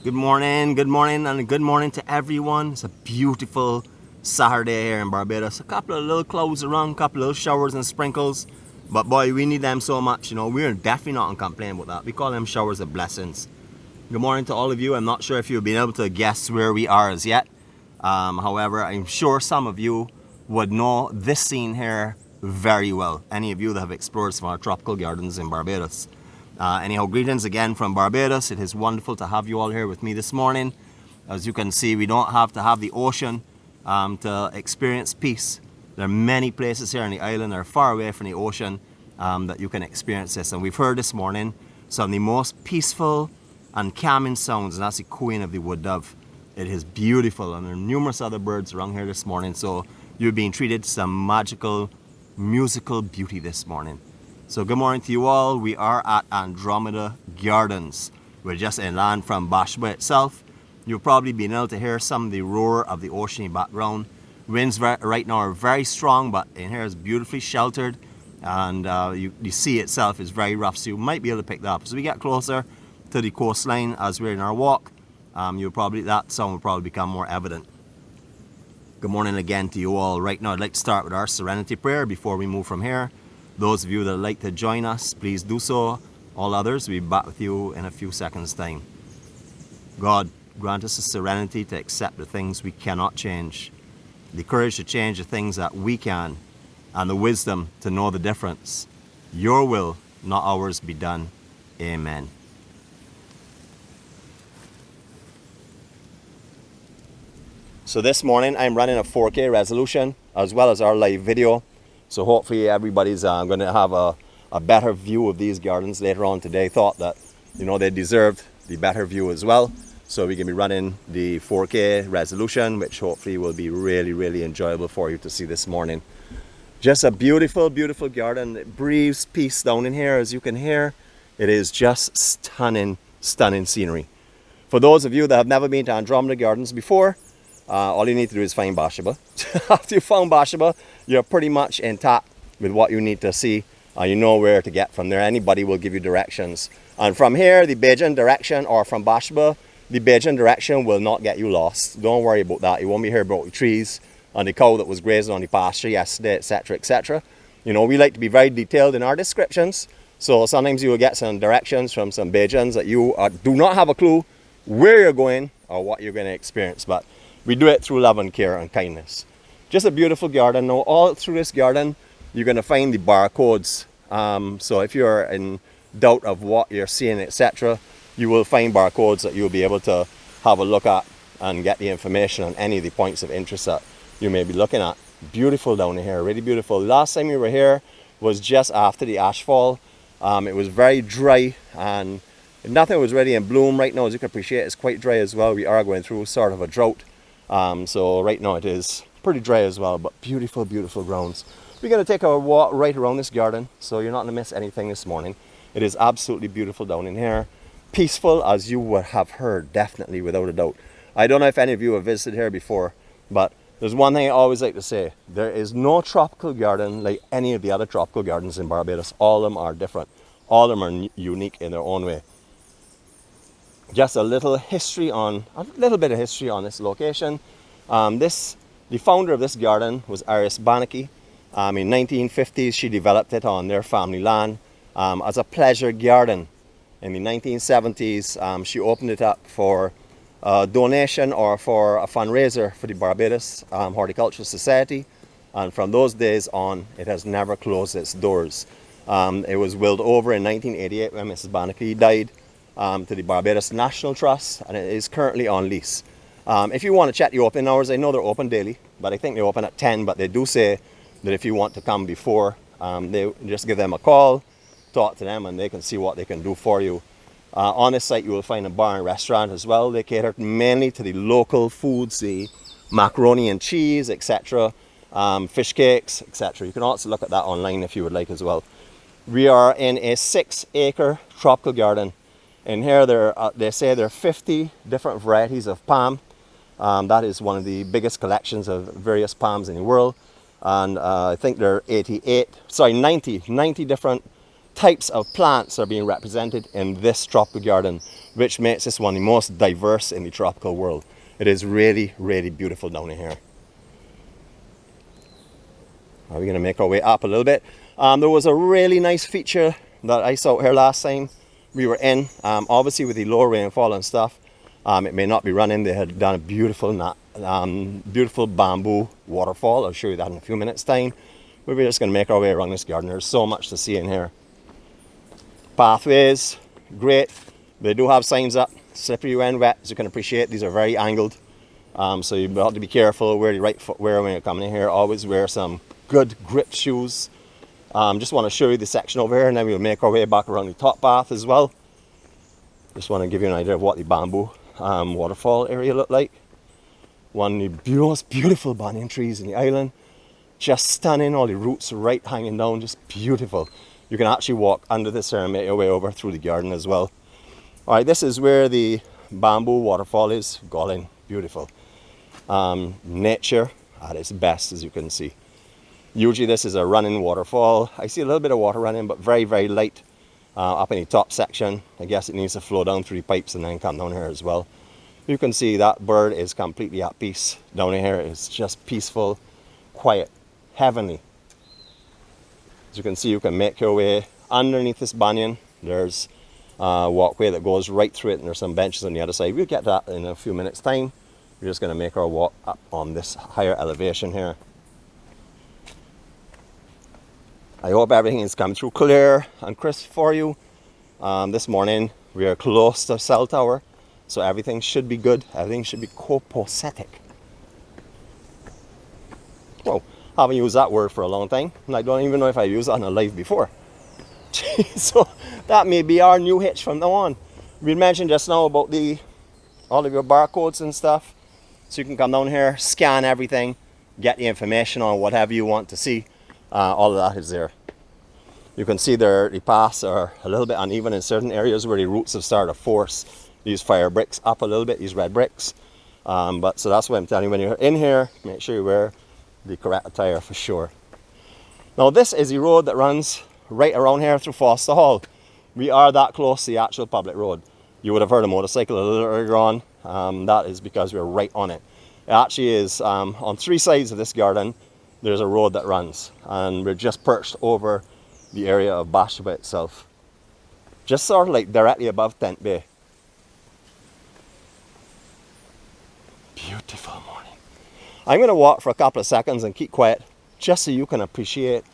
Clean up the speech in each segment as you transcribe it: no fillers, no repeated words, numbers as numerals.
Good morning, and good morning to everyone. It's a beautiful Saturday here in Barbados. A couple of little clouds around, a couple of little showers and sprinkles. But boy, we need them so much, we're definitely not complaining about that. We call them showers of blessings. Good morning to all of you. I'm not sure if you've been able to guess where we are as yet. However, I'm sure some of you would know this scene here very well. Any of you that have explored some of our tropical gardens in Barbados. Anyhow, greetings again from Barbados. It is wonderful to have you all here with me this morning. As you can see, we don't have to have the ocean to experience peace. There are many places here on the island that are far away from the ocean that you can experience this. And we've heard this morning some of the most peaceful and calming sounds, and that's the cooing of the wood dove. It is beautiful, and there are numerous other birds around here this morning. So you're being treated to some magical, musical beauty this morning. So good morning to you all. We are at Andromeda Gardens. We're just inland from Bashba itself. You've probably been able to hear some of the roar of the ocean in the background. Winds right now are very strong, but in here is beautifully sheltered, and the sea itself is very rough, so you might be able to pick that up. As we get closer to the coastline as we're in our walk, that sound will probably become more evident. Good morning again to you all. Right now I'd like to start with our serenity prayer before we move from here. Those of you that would like to join us, please do so. All others, we'll be back with you in a few seconds' time. God, grant us the serenity to accept the things we cannot change, the courage to change the things that we can, and the wisdom to know the difference. Your will, not ours, be done. Amen. So this morning I'm running a 4K resolution as well as our live video. So hopefully everybody's going to have a better view of these gardens later on today. Thought that, they deserved the better view as well. So we can be running the 4K resolution, which hopefully will be really, really enjoyable for you to see this morning. Just a beautiful, beautiful garden. It breathes peace down in here, as you can hear. It is just stunning, stunning scenery. For those of you that have never been to Andromeda Gardens before, all you need to do is find Bashaba. After you found Bashaba, you're pretty much intact with what you need to see. You know where to get from there. Anybody will give you directions. And from here, the Banyan direction, or from Bashaba, the Banyan direction will not get you lost. Don't worry about that. You won't be here about the trees and the cow that was grazing on the pasture yesterday, etc., etc. We like to be very detailed in our descriptions. So sometimes you will get some directions from some Bajans that you do not have a clue where you're going or what you're going to experience. But we do it through love and care and kindness. Just a beautiful garden. Now, all through this garden, you're going to find the barcodes. So if you're in doubt of what you're seeing, etc., you will find barcodes that you'll be able to have a look at and get the information on any of the points of interest that you may be looking at. Beautiful down here, really beautiful. Last time we were here was just after the ashfall. It was very dry and nothing was really in bloom. Right now, as you can appreciate, it's quite dry as well. We are going through sort of a drought. So right now it is pretty dry as well, but beautiful, beautiful grounds. We're going to take a walk right around this garden, so you're not going to miss anything this morning. It is absolutely beautiful down in here. Peaceful, as you would have heard, definitely, without a doubt. I don't know if any of you have visited here before, but there's one thing I always like to say. There is no tropical garden like any of the other tropical gardens in Barbados. All of them are different. All of them are unique in their own way. Just a little bit of history on this location. The founder of this garden was Iris Botanic. In 1950s, she developed it on their family land as a pleasure garden. In the 1970s, she opened it up for a donation or for a fundraiser for the Barbados Horticultural Society. And from those days on, it has never closed its doors. It was willed over in 1988 when Mrs. Botanic died to the Barbados National Trust, and it is currently on lease. If you want to check the opening hours, I know they're open daily, but I think they open at 10, but they do say that if you want to come before, they just give them a call, talk to them, and they can see what they can do for you. On this site, you will find a bar and restaurant as well. They cater mainly to the local foods, the macaroni and cheese, etc., fish cakes, etc. You can also look at that online if you would like as well. We are in a 6-acre tropical garden. In here, they say there are 50 different varieties of palm. That is one of the biggest collections of various palms in the world. And I think there are 90 different types of plants are being represented in this tropical garden, which makes this one of the most diverse in the tropical world. It is really, really beautiful down in here. Are we going to make our way up a little bit? There was a really nice feature that I saw here last time we were in. Obviously with the low rainfall and stuff, it may not be running. They had done a beautiful bamboo waterfall. I'll show you that in a few minutes time. But we're just going to make our way around this garden. There's so much to see in here. Pathways, great. They do have signs up, slippery when wet, as you can appreciate. These are very angled, so you have to be careful where your right foot wear when you're coming in here. Always wear some good grip shoes. Just want to show you the section over here, and then we'll make our way back around the top path as well. Just want to give you an idea of what the bamboo waterfall area looked like. One of the most beautiful banyan trees in the island. Just stunning, all the roots right hanging down, just beautiful. You can actually walk under this here and make your way over through the garden as well. Alright, this is where the bamboo waterfall is. Golly, beautiful. Nature at its best, as you can see. Usually this is a running waterfall. I see a little bit of water running, but very, very light up in the top section. I guess it needs to flow down through the pipes and then come down here as well. You can see that bird is completely at peace down in here. It's just peaceful, quiet, heavenly. As you can see, you can make your way underneath this banyan. There's a walkway that goes right through it, and there's some benches on the other side. We'll get that in a few minutes time. We're just going to make our walk up on this higher elevation here. I hope everything is coming through clear and crisp for you. This morning we are close to cell tower, so everything should be good. Everything should be copacetic. Whoa. Haven't used that word for a long time, and I don't even know if I used it on a live before. So that may be our new hitch from now on. We mentioned just now about all of your barcodes and stuff, so you can come down here, scan everything, get the information on whatever you want to see. All of that is there. You can see the paths are a little bit uneven in certain areas where the roots have started to force these fire bricks up a little bit, these red bricks. But so that's what I'm telling you, when you're in here, make sure you wear the correct attire for sure. Now this is the road that runs right around here through Foster Hall. We are that close to the actual public road. You would have heard a motorcycle a little earlier on. That is because we're right on it. It actually is on three sides of this garden. There's a road that runs, and we're just perched over the area of Bashaba itself. Just sort of like directly above Tent Bay. Beautiful morning. I'm going to walk for a couple of seconds and keep quiet, just so you can appreciate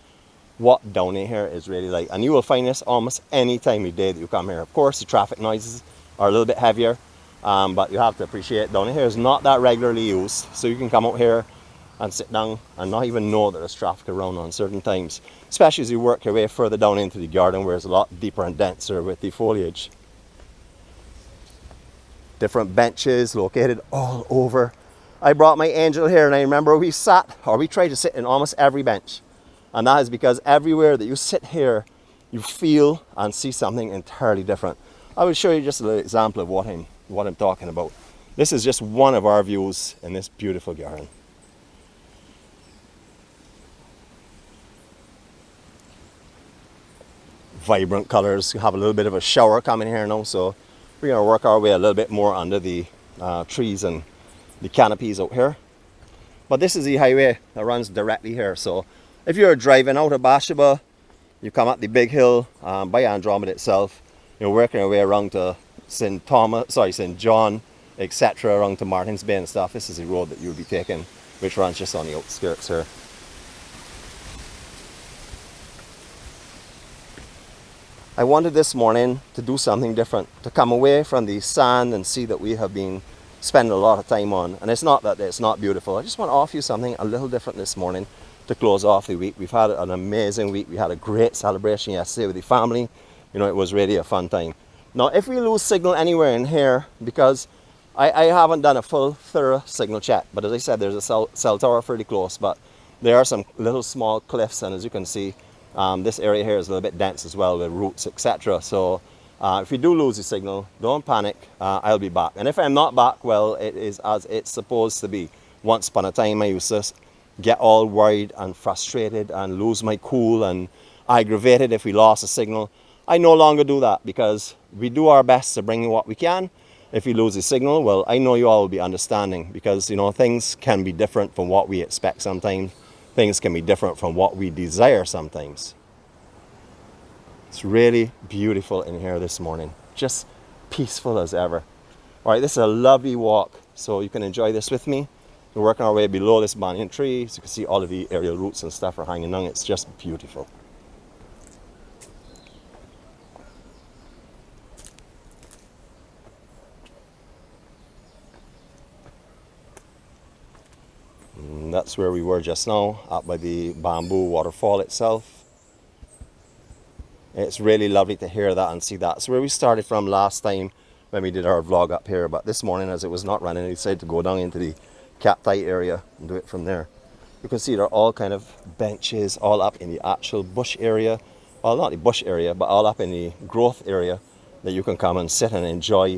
what down in here is really like. And you will find this almost any time of day that you come here. Of course, the traffic noises are a little bit heavier, but you have to appreciate down in here is not that regularly used. So you can come out here and sit down and not even know that there's traffic around on certain times, especially as you work your way further down into the garden where it's a lot deeper and denser with the foliage. Different benches located all over. I brought my angel here, and I remember we tried to sit in almost every bench, and that is because everywhere that you sit here you feel and see something entirely different. I will show you just a little example of what I'm talking about. This is just one of our views in this beautiful garden. Vibrant colors. You have a little bit of a shower coming here now, so we're going to work our way a little bit more under the trees and the canopies out here. But this is the highway that runs directly here, so if you're driving out of Bashaba, you come up the big hill by Andromeda itself, you're working your way around to St. John, etc., around to Martins Bay and stuff. This is the road that you'll be taking, which runs just on the outskirts here. I wanted this morning to do something different, to come away from the sand and sea that we have been spending a lot of time on. And it's not that it's not beautiful. I just want to offer you something a little different this morning to close off the week. We've had an amazing week. We had a great celebration yesterday with the family. You know, it was really a fun time. Now, if we lose signal anywhere in here, because I haven't done a full, thorough signal check, but as I said, there's a cell tower pretty close, but there are some little small cliffs, and as you can see, this area here is a little bit dense as well with roots, etc. So if you do lose the signal, don't panic. I'll be back. And if I'm not back, well, it is as it's supposed to be. Once upon a time, I used to get all worried and frustrated and lose my cool and aggravated if we lost a signal. I no longer do that because we do our best to bring you what we can. If we lose a signal, well, I know you all will be understanding because, you know, things can be different from what we expect sometimes. Things can be different from what we desire sometimes. It's really beautiful in here this morning. Just peaceful as ever. All right, this is a lovely walk, so you can enjoy this with me. We're working our way below this banyan tree, so you can see all of the aerial roots and stuff are hanging down. It's just beautiful. And that's where we were just now, up by the bamboo waterfall itself. It's really lovely to hear that and see that. It's where we started from last time when we did our vlog up here, but this morning as it was not running, I decided to go down into the cacti area and do it from there. You can see there are all kind of benches all up in the actual bush area. Well, not the bush area, but all up in the growth area that you can come and sit and enjoy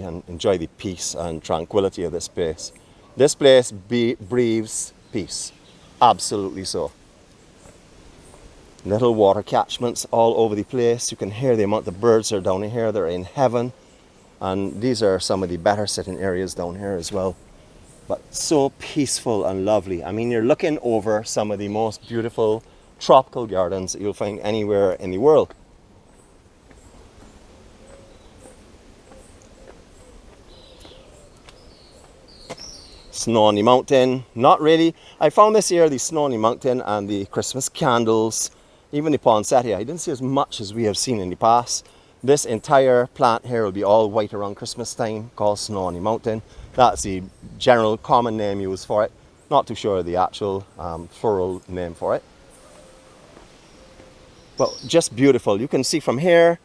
the peace and tranquility of this place. This place breathes peace. Absolutely so. Little water catchments all over the place. You can hear the amount of birds are down here. They're in heaven. And these are some of the better sitting areas down here as well. But so peaceful and lovely. I mean, you're looking over some of the most beautiful tropical gardens that you'll find anywhere in the world. Snow on the mountain, not really. I found this year the snow on the mountain and the Christmas candles, even the poinsettia, I didn't see as much as we have seen in the past. This entire plant here will be all white around Christmas time, called snow on the mountain. That's the general common name used for it. Not too sure of the actual floral name for it. But just beautiful. You can see from here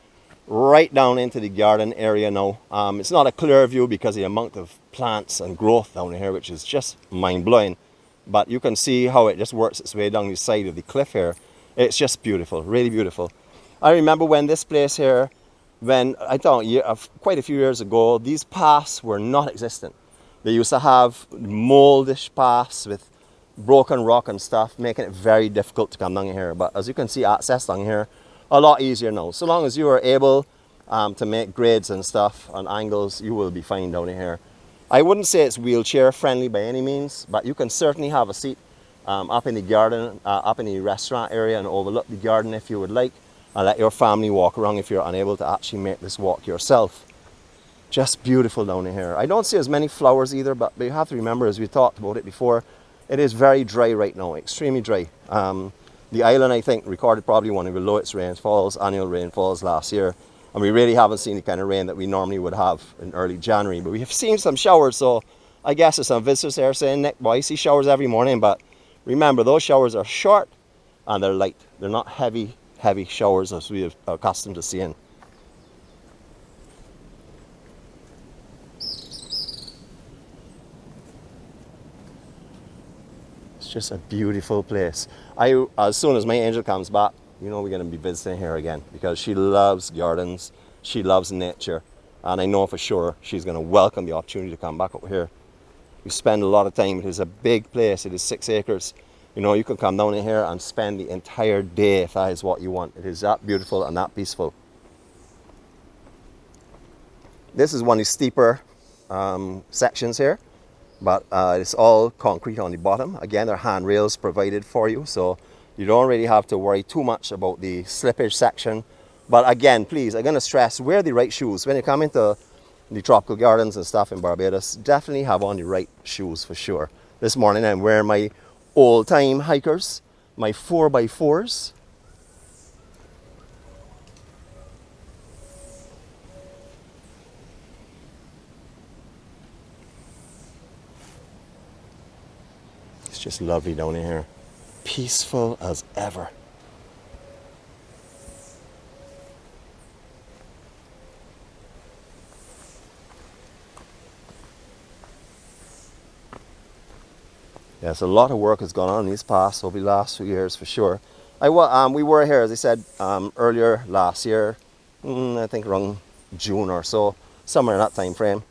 right down into the garden area now. It's not a clear view because of the amount of plants and growth down here, which is just mind-blowing. But you can see how it just works its way down the side of the cliff here. It's just beautiful, really beautiful. I remember when this place here, when I thought quite a few years ago, these paths were not existent. They used to have moldish paths with broken rock and stuff, making it very difficult to come down here. But as you can see, access down here a lot easier now. So long as you are able to make grades and stuff and angles, you will be fine down here. I wouldn't say it's wheelchair friendly by any means, but you can certainly have a seat up in the garden, up in the restaurant area and overlook the garden if you would like, and let your family walk around if you're unable to actually make this walk yourself. Just beautiful down here. I don't see as many flowers either, but you have to remember, as we talked about it before, it is very dry right now, extremely dry. The island, I think, recorded probably one of the lowest rainfalls, annual rainfalls last year. And we really haven't seen the kind of rain that we normally would have in early January. But we have seen some showers, so I guess there's some visitors there saying, Nick, boy, I see showers every morning. But remember, those showers are short and they're light. They're not heavy showers as we are accustomed to seeing. It's just a beautiful place. As soon as my angel comes back, you know we're going to be visiting here again because she loves gardens, she loves nature, and I know for sure she's going to welcome the opportunity to come back over here. We spend a lot of time. It is a big place. It is 6 acres. You know, you can come down in here and spend the entire day if that is what you want. It is that beautiful and that peaceful. This is one of the steeper sections here, but it's all concrete on the bottom. Again, there are handrails provided for you, so you don't really have to worry too much about the slippage section. But again, please, I'm going to stress, wear the right shoes. When you come into the tropical gardens and stuff in Barbados, definitely have on the right shoes for sure. This morning I'm wearing my old-time hikers, my 4x4s. It's just lovely down in here. Peaceful as ever. Yes, a lot of work has gone on in these paths over the last few years for sure. We were here, as I said, earlier last year, I think around June or so, somewhere in that time frame.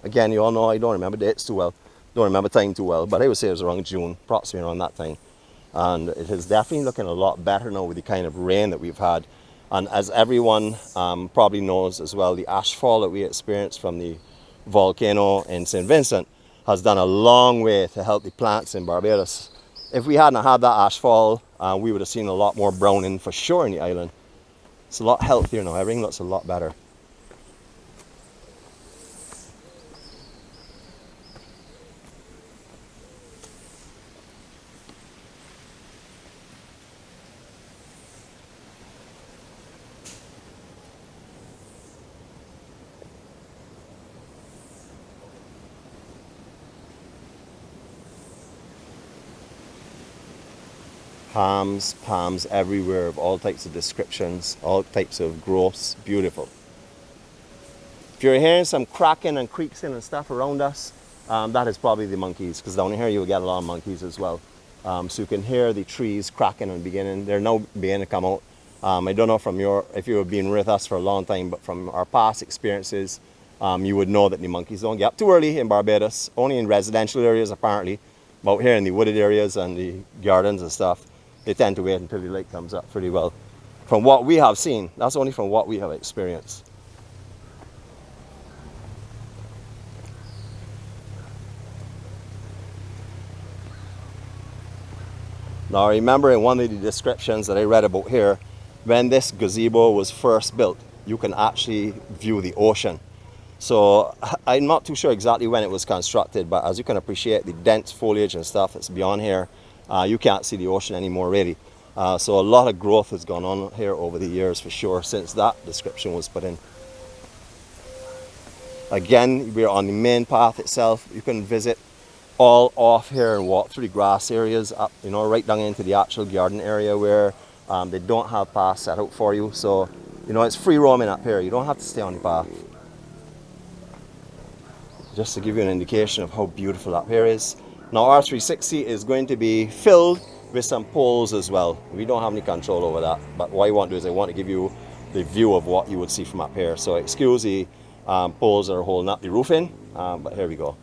Again, you all know I don't remember dates too well, don't remember time too well, but I would say it was around June, approximately around that time. And it is definitely looking a lot better now with the kind of rain that we've had. And as everyone probably knows as well, the ashfall that we experienced from the volcano in St. Vincent has done a long way to help the plants in Barbados. If we hadn't had that ashfall, we would have seen a lot more browning for sure in the island. It's a lot healthier now. Everything looks a lot better. Palms everywhere of all types of descriptions, all types of growths. Beautiful. If you're hearing some cracking and creaking and stuff around us, that is probably the monkeys, because down here you'll get a lot of monkeys as well. So you can hear the trees cracking and beginning. They're now beginning to come out. I don't know if you have been with us for a long time, but from our past experiences, you would know that the monkeys don't get up too early in Barbados, only in residential areas apparently. But out here in the wooded areas and the gardens and stuff, they tend to wait until the light comes up pretty well. From what we have seen, that's only from what we have experienced. Now remember, in one of the descriptions that I read about here, when this gazebo was first built, you can actually view the ocean. So I'm not too sure exactly when it was constructed, but as you can appreciate, the dense foliage and stuff that's beyond here, you can't see the ocean anymore really. So a lot of growth has gone on here over the years for sure, since that description was put in. Again, we're on the main path itself. You can visit all off here and walk through the grass areas up, right down into the actual garden area where they don't have paths set out for you. So, it's free roaming up here. You don't have to stay on the path. Just to give you an indication of how beautiful up here is. Now our 360 is going to be filled with some poles as well. We don't have any control over that, but what I want to do is I want to give you the view of what you would see from up here. So excuse the poles that are holding up the roof in, but here we go.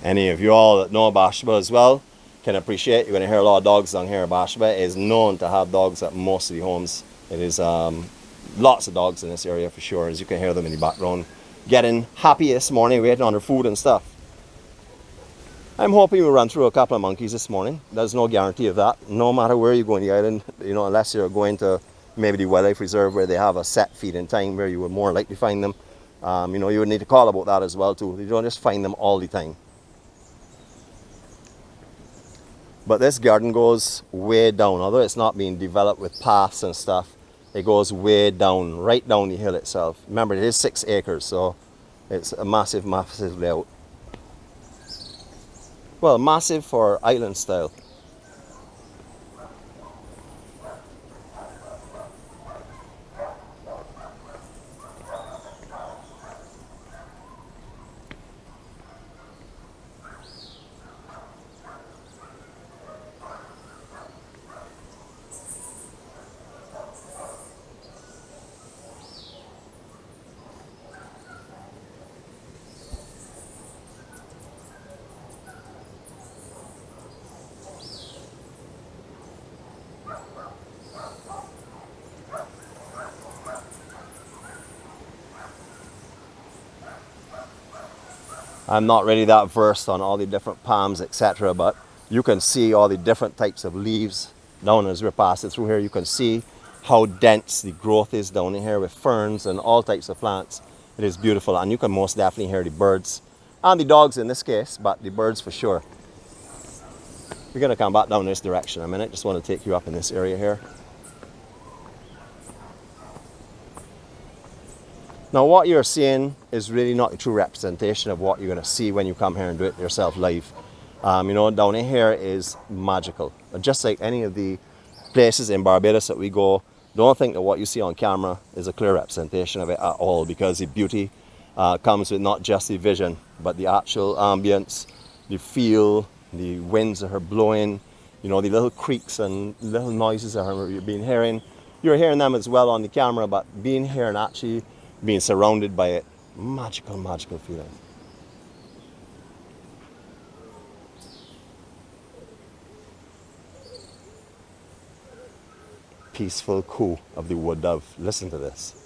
Any of you all that know Bashba as well can appreciate, you're going to hear a lot of dogs down here. Bashba is known to have dogs at most of the homes. It is lots of dogs in this area for sure, as you can hear them in the background getting happy this morning, waiting on their food and stuff. I'm hoping we'll run through a couple of monkeys this morning. There's no guarantee of that, no matter where you go in the island, unless you're going to maybe the wildlife reserve where they have a set feeding time where you would more likely find them. You would need to call about that as well too. You don't just find them all the time. But this garden goes way down, although it's not being developed with paths and stuff. It goes way down, right down the hill itself. Remember, it is 6 acres, so it's a massive, massive layout. Well, massive for island style. I'm not really that versed on all the different palms, etc., but you can see all the different types of leaves down as we're passing through here. You can see how dense the growth is down in here with ferns and all types of plants. It is beautiful, and you can most definitely hear the birds and the dogs in this case, but the birds for sure. We're going to come back down this direction in a minute. Just want to take you up in this area here. Now what you're seeing is really not a true representation of what you're going to see when you come here and do it yourself live. You know, down in here is magical. Just like any of the places in Barbados that we go, don't think that what you see on camera is a clear representation of it at all, because the beauty comes with not just the vision, but the actual ambience, the feel, the winds that are blowing, you know, the little creaks and little noises that you've been hearing. You're hearing them as well on the camera, but being here and actually being surrounded by it, magical, magical feeling. Peaceful coo of the wood dove. Listen to this.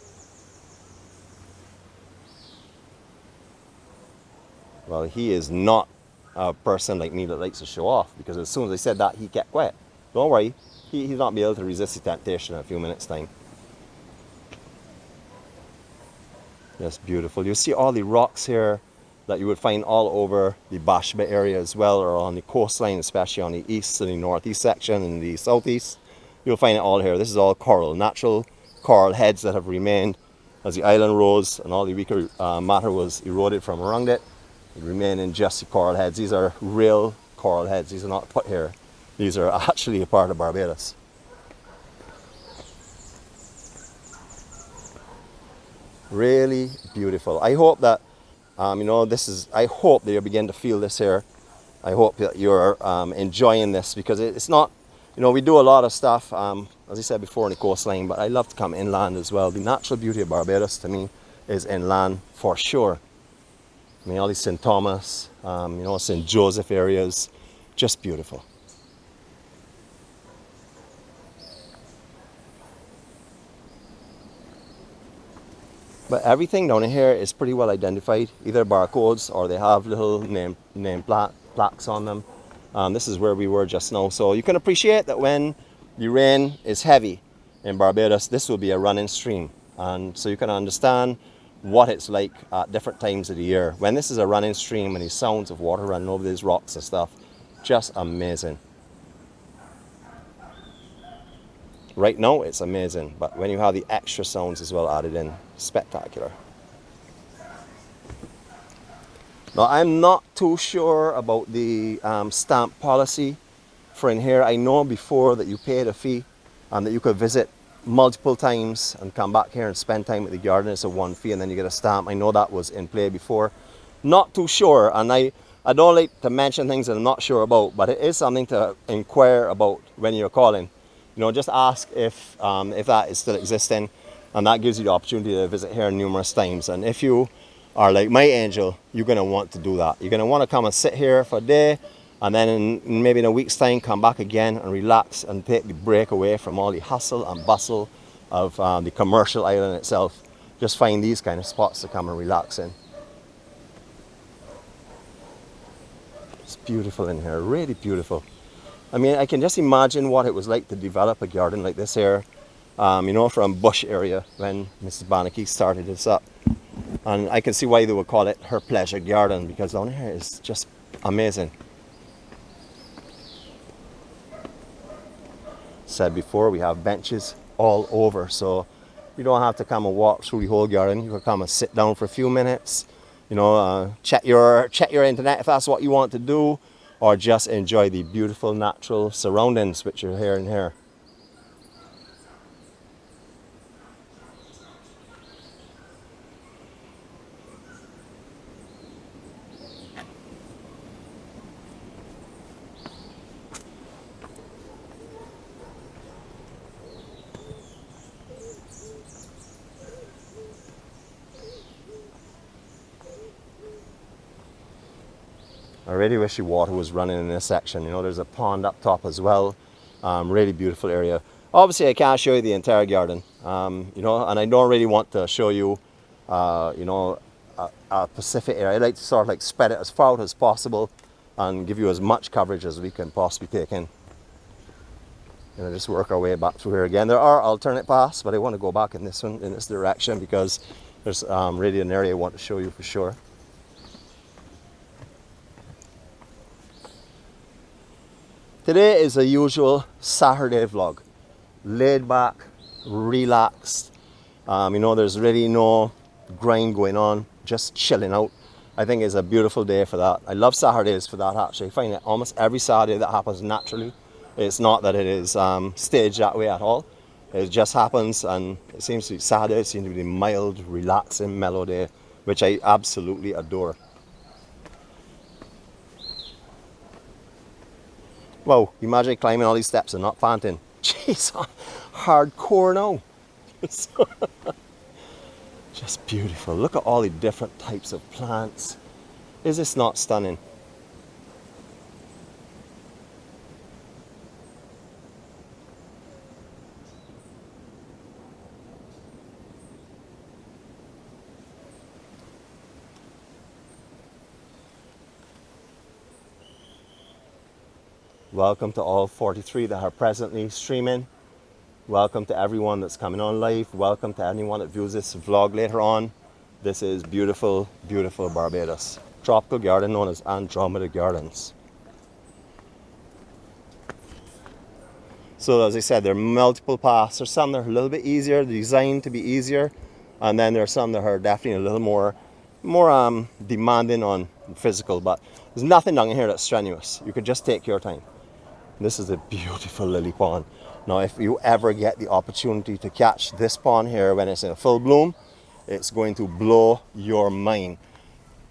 Well, he is not a person like me that likes to show off, because as soon as I said that, he kept quiet. Don't worry, he's not be able to resist the temptation in a few minutes' time. Yes, beautiful. You see all the rocks here that you would find all over the Bashba area as well, or on the coastline, especially on the east and the northeast section and the southeast. You'll find it all here. This is all coral, natural coral heads that have remained as the island rose and all the weaker matter was eroded from around it. It remained in just the coral heads. These are real coral heads. These are not put here. These are actually a part of Barbados. Really beautiful. I hope that you know, I hope that you begin to feel this here. I hope that you're enjoying this, because it's not, you know, we do a lot of stuff, as I said before, on the coastline, but I love to come inland as well. The natural beauty of Barbados to me is inland for sure. I mean, all these St. Thomas, you know, St. Joseph areas, just beautiful. But everything down here is pretty well identified, either barcodes or they have little name plaques on them. This is where we were just now. So you can appreciate that when the rain is heavy in Barbados, this will be a running stream. And so you can understand what it's like at different times of the year. When this is a running stream and the sounds of water running over these rocks and stuff, just amazing. Right now it's amazing, but when you have the extra sounds as well added in, spectacular. Now I'm not too sure about the stamp policy for in here. I know before that you paid a fee and that you could visit multiple times and come back here and spend time at the garden. It's a one fee and then you get a stamp. I know that was in play before. Not too sure, and I don't like to mention things that I'm not sure about, but it is something to inquire about when you're calling. You know, just ask if that is still existing, and that gives you the opportunity to visit here numerous times. And if you are like my angel, you're going to want to do that. You're going to want to come and sit here for a day, and then maybe in a week's time come back again and relax and take the break away from all the hustle and bustle of the commercial island itself. Just find these kind of spots to come and relax in. It's beautiful in here, really beautiful. I mean, I can just imagine what it was like to develop a garden like this here, you know, from bush area when Mrs. Botanic started this up. And I can see why they would call it her pleasure garden, because down here is just amazing. Said before, we have benches all over, so you don't have to come and walk through the whole garden. You can come and sit down for a few minutes, you know, check your internet if that's what you want to do, or just enjoy the beautiful natural surroundings which are here and here. I really wish the water was running in this section. You know, there's a pond up top as well. Really beautiful area. Obviously, I can't show you the entire garden, you know, and I don't really want to show you, you know, a Pacific area. I like to sort of like spread it as far out as possible and give you as much coverage as we can possibly take in. You know, just work our way back through here again. There are alternate paths, but I want to go back in this one, in this direction, because there's really an area I want to show you for sure. Today is a usual Saturday vlog, laid back, relaxed. You know, there's really no grind going on, just chilling out. I think it's a beautiful day for that. I love Saturdays for that actually. I find that almost every Saturday that happens naturally. It's not that it is staged that way at all. It just happens, and it seems to be Saturdays seem to be a mild, relaxing, mellow day, which I absolutely adore. Wow, imagine climbing all these steps and not panting. Jeez, hardcore now. Just beautiful. Look at all the different types of plants. Is this not stunning? Welcome to all 43 that are presently streaming. Welcome to everyone that's coming on live. Welcome to anyone that views this vlog later on. This is beautiful, beautiful Barbados. Tropical garden known as Andromeda Gardens. So as I said, there are multiple paths. There's some that are a little bit easier, designed to be easier. And then there are some that are definitely a little more demanding on physical. But there's nothing down here that's strenuous. You could just take your time. This is a beautiful lily pond. Now, if you ever get the opportunity to catch this pond here when it's in full bloom, it's going to blow your mind.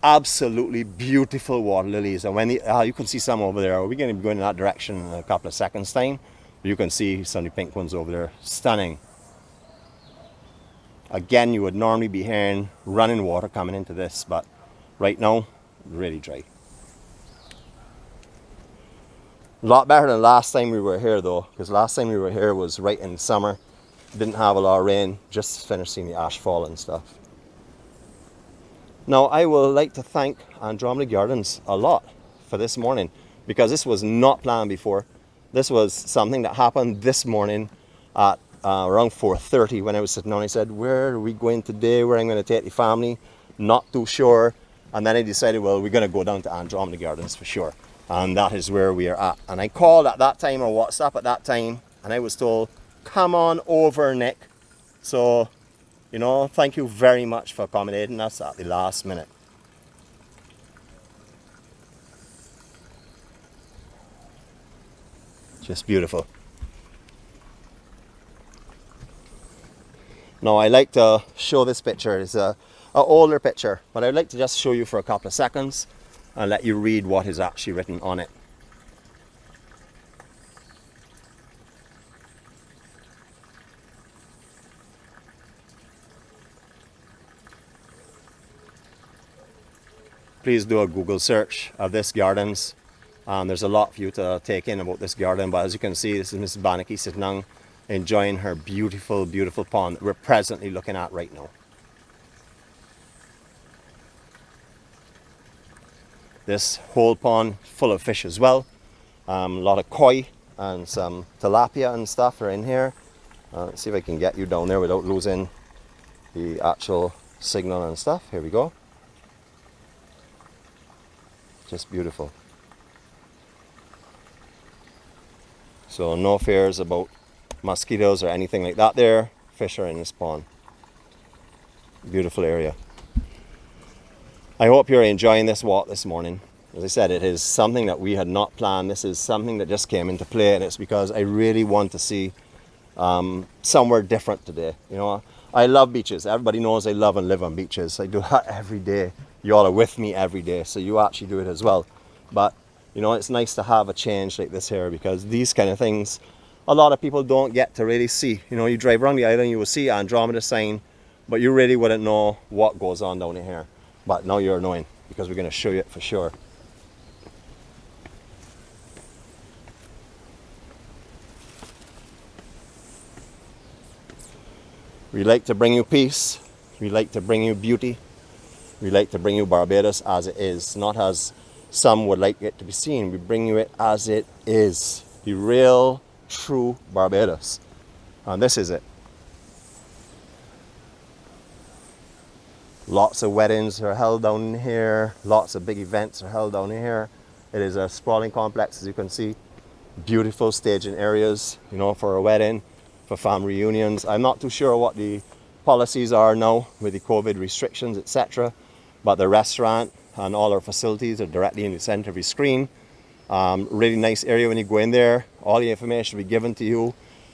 Absolutely beautiful water lilies. And when you can see some over there, we're going to be going in that direction in a couple of seconds time. You can see some of the pink ones over there. Stunning. Again, you would normally be hearing running water coming into this, but right now, really dry. A lot better than last time we were here though, because last time we were here was right in summer. Didn't have a lot of rain, just finished seeing the ash fall and stuff. Now I will like to thank Andromeda Gardens a lot for this morning, because this was not planned before. This was something that happened this morning at around 4:30 when I was sitting down. I said, where are we going today? Where I'm going to take the family? Not too sure. And then I decided, well, we're going to go down to Andromeda Gardens for sure. And that is where we are at. And I called at that time, or WhatsApp at that time, and I was told, come on over, Nick. So, you know, thank you very much for accommodating us at the last minute. Just beautiful. Now, I like to show this picture. It's an older picture, but I'd like to just show you for a couple of seconds and let you read what is actually written on it. Please do a Google search of this gardens. There's a lot for you to take in about this garden, but as you can see, this is Miss Botanic sitting down enjoying her beautiful, beautiful pond that we're presently looking at right now. This whole pond full of fish as well. A lot of koi and some tilapia and stuff are in here. Let's see if I can get you down there without losing the actual signal and stuff. Here we go. Just beautiful. So no fears about mosquitoes or anything like that there. Fish are in this pond. Beautiful area. I hope you're enjoying this walk this morning. As I said, it is something that we had not planned. This is something that just came into play, and it's because I really want to see somewhere different today. You know, I love beaches. Everybody knows I love and live on beaches. I do that every day. You all are with me every day, so you actually do it as well. But you know, it's nice to have a change like this here, because these kind of things a lot of people don't get to really see. You know, you drive around the island, you will see Andromeda sign, but you really wouldn't know what goes on down here. But now you're knowing, because we're going to show you it for sure. We like to bring you peace. We like to bring you beauty. We like to bring you Barbados as it is, not as some would like it to be seen. We bring you it as it is. The real, true Barbados. And this is it. Lots of weddings are held down here. Lots of big events are held down here. It is a sprawling complex, as you can see. Beautiful staging areas, you know, for a wedding, for family reunions. I'm not too sure what the policies are now with the COVID restrictions, etc. But the restaurant and all our facilities are directly in the center of your screen. Really nice area when you go in there. All the information will be given to you.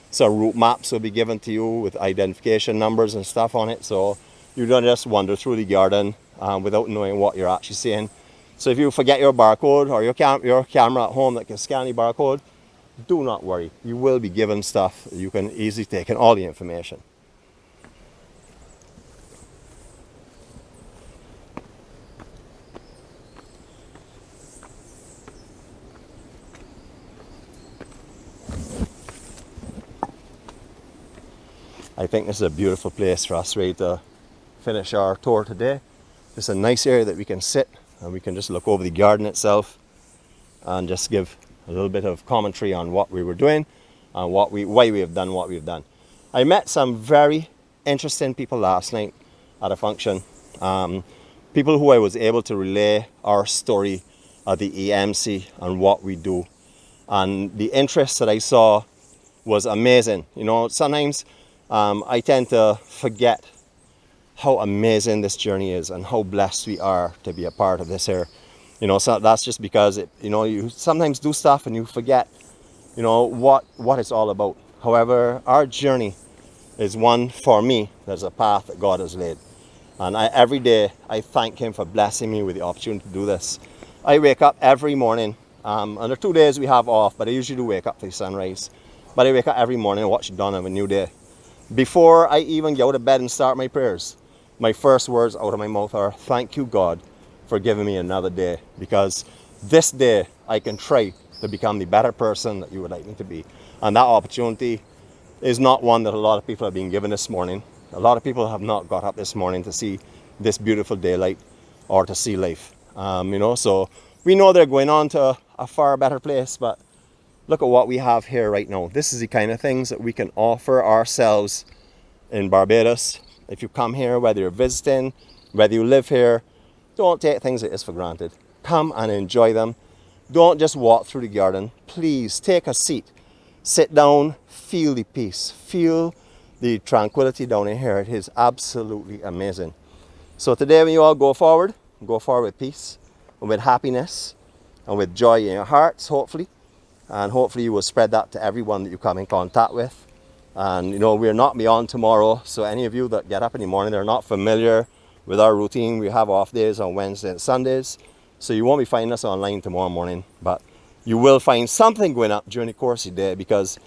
So route maps will be given to you with identification numbers and stuff on it. So you don't just wander through the garden without knowing what you're actually seeing. So if you forget your barcode or your camera at home that can scan the barcode, do not worry. You will be given stuff. You can easily take in all the information. I think this is a beautiful place for us ready to finish our tour today. It's a nice area that we can sit and we can just look over the garden itself and just give a little bit of commentary on what we were doing and why we have done what we've done. I met some very interesting people last night at a function. People who I was able to relay our story at the EMC and what we do. And the interest that I saw was amazing. You know, sometimes I tend to forget how amazing this journey is and how blessed we are to be a part of this here. You know, so that's just because you sometimes do stuff and you forget, what it's all about. However, our journey is one for me. There's a path that God has laid, and every day I thank Him for blessing me with the opportunity to do this. I wake up every morning. And there are 2 days we have off, but I usually do wake up for the sunrise. But I wake up every morning and watch the dawn of a new day. Before I even get out of bed and start my prayers, my first words out of my mouth are, thank you, God, for giving me another day. Because this day I can try to become the better person that you would like me to be. And that opportunity is not one that a lot of people have been given this morning. A lot of people have not got up this morning to see this beautiful daylight or to see life. So we know they're going on to a far better place, but look at what we have here right now. This is the kind of things that we can offer ourselves in Barbados. If you come here, whether you're visiting, whether you live here, don't take things like this for granted. Come and enjoy them. Don't just walk through the garden. Please take a seat. Sit down, feel the peace, feel the tranquility down in here. It is absolutely amazing. So today when you all go forward with peace and with happiness and with joy in your hearts, hopefully. And hopefully you will spread that to everyone that you come in contact with. And we're not beyond tomorrow. So any of you that get up in the morning, they're not familiar with our routine. We have off days on Wednesdays and Sundays. So you won't be finding us online tomorrow morning. But you will find something going up during the course of the day, because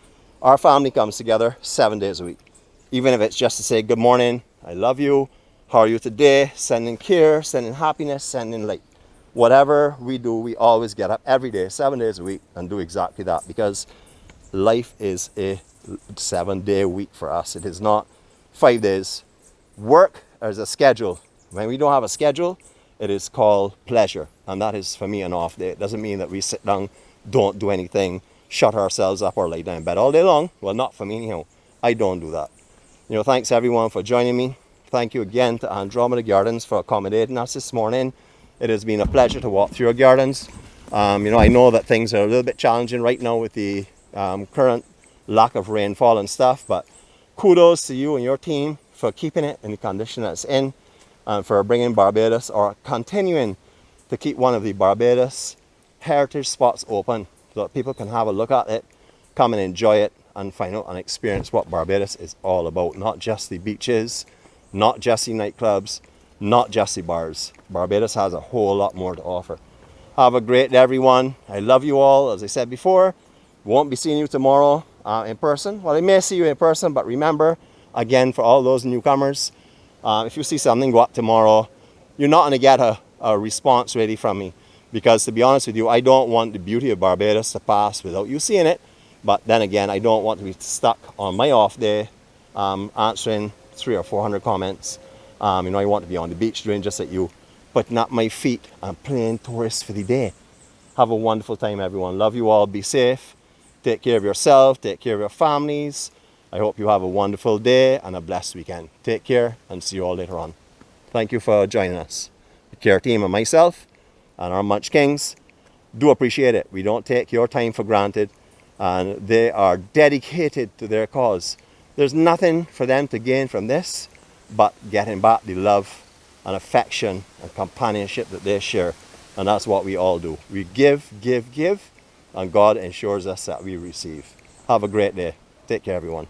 our family comes together 7 days a week. Even if it's just to say good morning, I love you, how are you today, sending care, sending happiness, sending light. Whatever we do, we always get up every day, 7 days a week, and do exactly that, because life is a 7-day week for us. It is not 5 days. Work is a schedule. When we don't have a schedule, it is called pleasure, and that is for me an off day. It doesn't mean that we sit down, don't do anything, shut ourselves up, or lay down in bed all day long. Well, not for me anyhow. I don't do that. Thanks everyone for joining me. Thank you again to Andromeda Gardens for accommodating us this morning. It has been a pleasure to walk through your gardens. I know that things are a little bit challenging right now with the current lack of rainfall and stuff, but kudos to you and your team for keeping it in the condition that it's in, and for bringing Barbados, or continuing to keep one of the Barbados heritage spots open so that people can have a look at it, come and enjoy it, and find out and experience what Barbados is all about. Not just the beaches, not just the nightclubs, not just the bars. Barbados has a whole lot more to offer. Have a great day, everyone. I love you all. As I said before, won't be seeing you tomorrow in person. Well, I may see you in person, but remember, again, for all those newcomers, if you see something go up tomorrow, you're not going to get a response ready from me, because to be honest with you, I don't want the beauty of Barbados to pass without you seeing it. But then again, I don't want to be stuck on my off day answering 300 or 400 comments. I want to be on the beach doing just like you, putting up my feet and playing tourist for the day. Have a wonderful time, everyone. Love you all. Be safe. Take care of yourself. Take care of your families. I hope you have a wonderful day and a blessed weekend. Take care, and see you all later on. Thank you for joining us. The care team and myself and our Munch Kings do appreciate it. We don't take your time for granted, and they are dedicated to their cause. There's nothing for them to gain from this but getting back the love and affection and companionship that they share. And that's what we all do. We give, give, give, and God ensures us that we receive. Have a great day. Take care, everyone.